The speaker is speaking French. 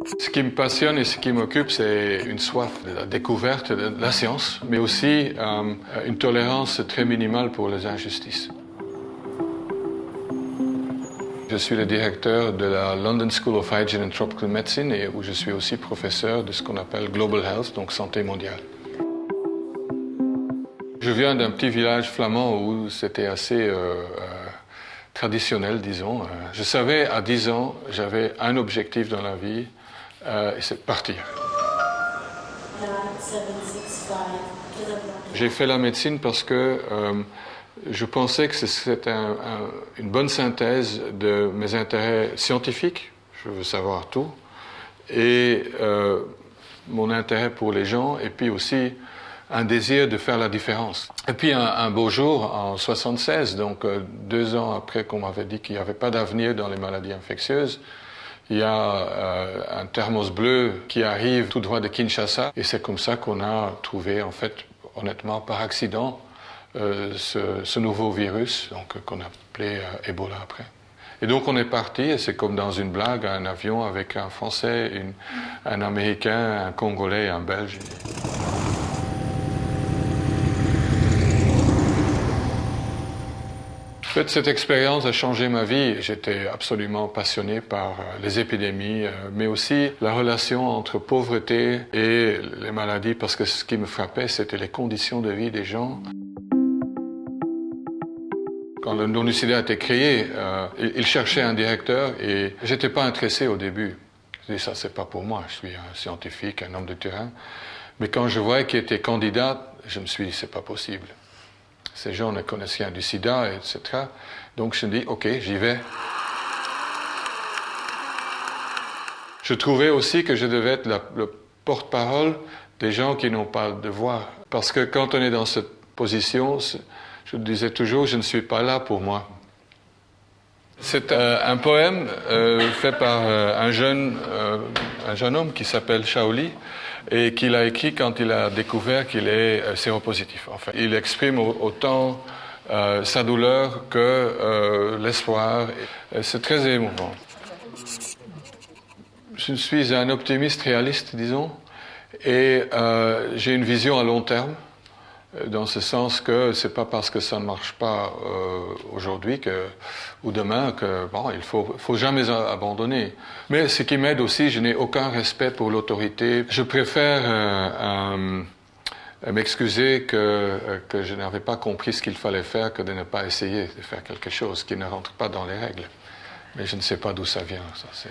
Ce qui me passionne et ce qui m'occupe, c'est une soif de la découverte de la science, mais aussi une tolérance très minimale pour les injustices. Je suis le directeur de la London School of Hygiene and Tropical Medicine et où je suis aussi professeur de ce qu'on appelle Global Health, donc santé mondiale. Je viens d'un petit village flamand où c'était assez traditionnel, disons. Je savais à 10 ans, j'avais un objectif dans la vie, et c'est de partir. J'ai fait la médecine parce que je pensais que c'était une bonne synthèse de mes intérêts scientifiques, je veux savoir tout, et mon intérêt pour les gens, et puis aussi un désir de faire la différence. Et puis un beau jour, en 1976, donc 2 ans après qu'on m'avait dit qu'il n'y avait pas d'avenir dans les maladies infectieuses, il y a un thermos bleu qui arrive tout droit de Kinshasa, et c'est comme ça qu'on a trouvé, en fait, honnêtement, par accident, ce nouveau virus, donc qu'on a appelé Ebola après. Et donc on est parti, et c'est comme dans une blague, un avion avec un Français, un Américain, un Congolais et un Belge. En fait, cette expérience a changé ma vie. J'étais absolument passionné par les épidémies, mais aussi la relation entre pauvreté et les maladies, parce que ce qui me frappait, c'était les conditions de vie des gens. Quand le non-UCD a été créé, il cherchait un directeur et j'étais pas intéressé au début. Je dis ça, c'est pas pour moi. Je suis un scientifique, un homme de terrain. Mais quand je voyais qu'il était candidat, je me suis dit, c'est pas possible. Ces gens ne connaissent rien du sida, etc. Donc je me dis, ok, j'y vais. Je trouvais aussi que je devais être le porte-parole des gens qui n'ont pas de voix. Parce que quand on est dans cette position, je disais toujours, je ne suis pas là pour moi. C'est un poème fait par un jeune homme qui s'appelle Shaoli et qu'il a écrit quand il a découvert qu'il est séropositif. En fait, il exprime autant sa douleur que l'espoir. C'est très émouvant. Je suis un optimiste réaliste, disons, et j'ai une vision à long terme. Dans ce sens que c'est pas parce que ça ne marche pas aujourd'hui ou demain que bon, il faut jamais abandonner. Mais ce qui m'aide aussi, je n'ai aucun respect pour l'autorité. Je préfère m'excuser que je n'avais pas compris ce qu'il fallait faire que de ne pas essayer de faire quelque chose qui ne rentre pas dans les règles. Mais je ne sais pas d'où ça vient. Ça, c'est